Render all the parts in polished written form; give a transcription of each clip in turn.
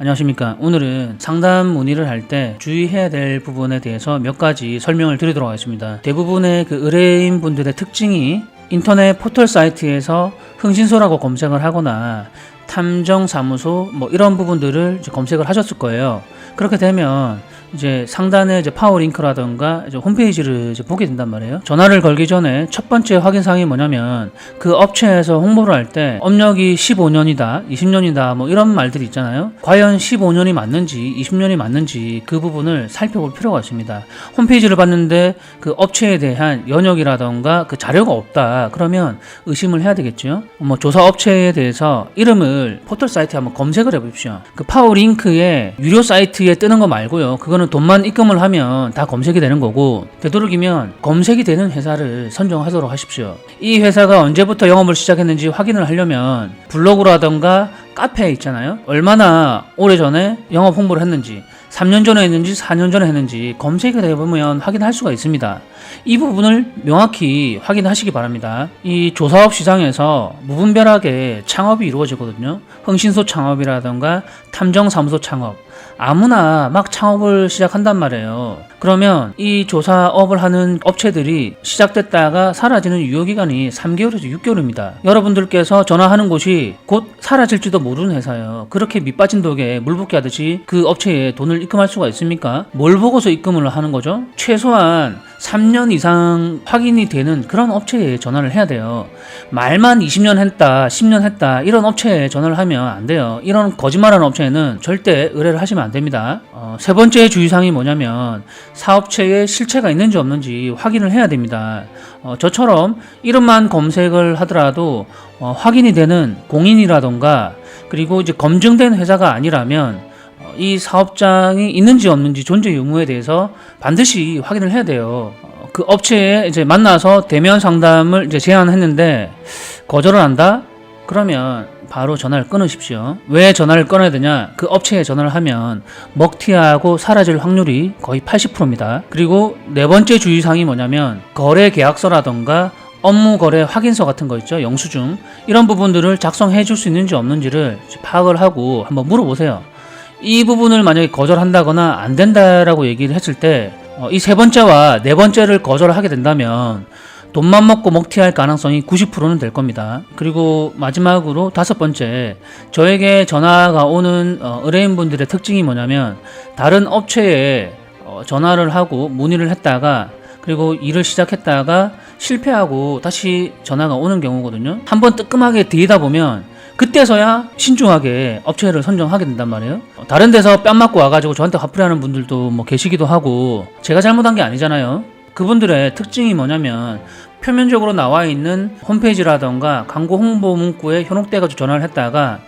안녕하십니까. 오늘은 상담 문의를 할 때 주의해야 될 부분에 대해서 몇 가지 설명을 드리도록 하겠습니다. 대부분의 그 의뢰인 분들의 특징이 인터넷 포털 사이트에서 흥신소라고 검색을 하거나 탐정사무소 이런 부분들을 이제 검색을 하셨을 거예요. 그렇게 되면 이제 상단에 이제 파워링크라던가 이제 홈페이지를 이제 보게 된단 말이에요. 전화를 걸기 전에 첫 번째 확인사항이 뭐냐면 그 업체에서 홍보를 할 때 업력이 15년이다, 20년이다 이런 말들이 있잖아요. 과연 15년이 맞는지 20년이 맞는지 그 부분을 살펴볼 필요가 있습니다. 홈페이지를 봤는데 그 업체에 대한 연역이라던가 그 자료가 없다. 그러면 의심을 해야 되겠죠. 조사 업체에 대해서 이름을 포털 사이트에 한번 검색을 해보십시오. 그 파워링크의 유료 사이트에 뜨는 거 말고요. 그거는 돈만 입금을 하면 다 검색이 되는 거고, 되도록이면 검색이 되는 회사를 선정하도록 하십시오. 이 회사가 언제부터 영업을 시작했는지 확인을 하려면 블로그라던가 카페 있잖아요. 얼마나 오래전에 영업 홍보를 했는지, 3년 전에 했는지 4년 전에 했는지 검색을 해보면 확인할 수가 있습니다. 이 부분을 명확히 확인하시기 바랍니다. 이 조사업 시장에서 무분별하게 창업이 이루어지거든요. 흥신소 창업이라던가 탐정사무소 창업, 아무나 막 창업을 시작한단 말이에요. 그러면 이 조사업을 하는 업체들이 시작됐다가 사라지는 유효기간이 3개월에서 6개월입니다. 여러분들께서 전화하는 곳이 곧 사라질지도 모르는 회사예요. 그렇게 밑빠진 독에 물 붓기 하듯이 그 업체에 돈을 입금할 수가 있습니까? 뭘 보고서 입금을 하는 거죠? 최소한 3년 이상 확인이 되는 그런 업체에 전화를 해야 돼요. 말만 20년 했다, 10년 했다 이런 업체에 전화를 하면 안 돼요. 이런 거짓말하는 업체에는 절대 의뢰를 하시면 안 됩니다. 세 번째 주의사항이 뭐냐면 사업체에 실체가 있는지 없는지 확인을 해야 됩니다. 저처럼 이름만 검색을 하더라도 확인이 되는 공인이라던가 그리고 이제 검증된 회사가 아니라면 이 사업장이 있는지 없는지 존재 유무에 대해서 반드시 확인을 해야 돼요. 그 업체에 이제 만나서 대면 상담을 이제 제안했는데 거절을 한다? 그러면 바로 전화를 끊으십시오. 왜 전화를 끊어야 되냐? 그 업체에 전화를 하면 먹튀하고 사라질 확률이 거의 80%입니다. 그리고 네 번째 주의사항이 뭐냐면 거래 계약서라던가 업무 거래 확인서 같은 거 있죠. 영수증 이런 부분들을 작성해 줄 수 있는지 없는지를 파악을 하고 한번 물어보세요. 이 부분을 만약에 거절한다거나 안 된다라고 얘기를 했을 때 이 세 번째와 네 번째를 거절하게 된다면 돈만 먹고 먹튀할 가능성이 90%는 될 겁니다. 그리고 마지막으로 다섯 번째, 저에게 전화가 오는 의뢰인분들의 특징이 뭐냐면 다른 업체에 전화를 하고 문의를 했다가 그리고 일을 시작했다가 실패하고 다시 전화가 오는 경우거든요. 한번 뜨끔하게 들이다 보면 그때서야 신중하게 업체를 선정하게 된단 말이에요. 다른 데서 뺨 맞고 와가지고 저한테 화풀이하는 분들도 계시기도 하고 제가 잘못한 게 아니잖아요. 그분들의 특징이 뭐냐면 표면적으로 나와 있는 홈페이지라던가 광고 홍보 문구에 현혹돼가지고 전화를 했다가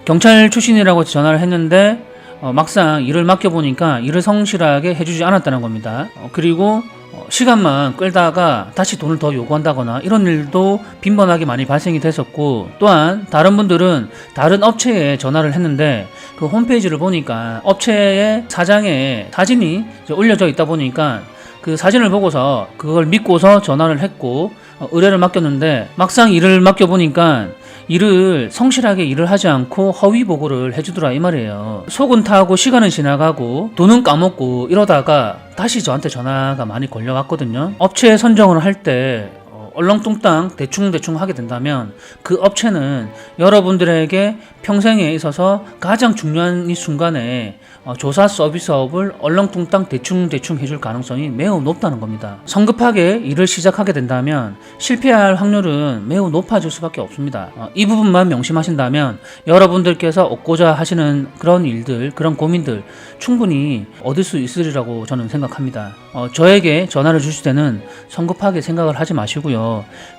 경찰 출신이라고 전화를 했는데 막상 일을 맡겨보니까 일을 성실하게 해주지 않았다는 겁니다. 그리고 시간만 끌다가 다시 돈을 더 요구한다거나 이런 일도 빈번하게 많이 발생이 됐었고, 또한 다른 분들은 다른 업체에 전화를 했는데 그 홈페이지를 보니까 업체의 사장의 사진이 올려져 있다 보니까 그 사진을 보고서 그걸 믿고서 전화를 했고 의뢰를 맡겼는데 막상 일을 맡겨보니까 일을 성실하게 일을 하지 않고 허위 보고를 해주더라 이 말이에요. 속은 타고 시간은 지나가고 돈은 까먹고 이러다가 다시 저한테 전화가 많이 걸려왔거든요. 업체 선정을 할 때 얼렁뚱땅 대충 하게 된다면 그 업체는 여러분들에게 평생에 있어서 가장 중요한 이 순간에 조사 서비스업을 얼렁뚱땅 대충 해줄 가능성이 매우 높다는 겁니다. 성급하게 일을 시작하게 된다면 실패할 확률은 매우 높아질 수밖에 없습니다. 이 부분만 명심하신다면 여러분들께서 얻고자 하시는 그런 일들, 그런 고민들 충분히 얻을 수 있으리라고 저는 생각합니다. 저에게 전화를 주실 때는 성급하게 생각을 하지 마시고요.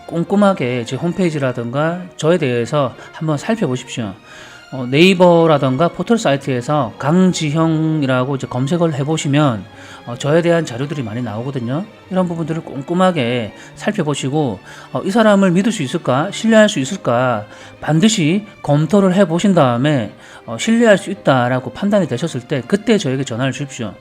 꼼꼼하게 제 홈페이지라든가 저에 대해서 한번 살펴보십시오. 네이버라던가 포털 사이트에서 강지형이라고 이제 검색을 해보시면 저에 대한 자료들이 많이 나오거든요. 이런 부분들을 꼼꼼하게 살펴보시고 이 사람을 믿을 수 있을까? 신뢰할 수 있을까? 반드시 검토를 해보신 다음에 신뢰할 수 있다라고 판단이 되셨을 때 그때 저에게 전화를 주십시오.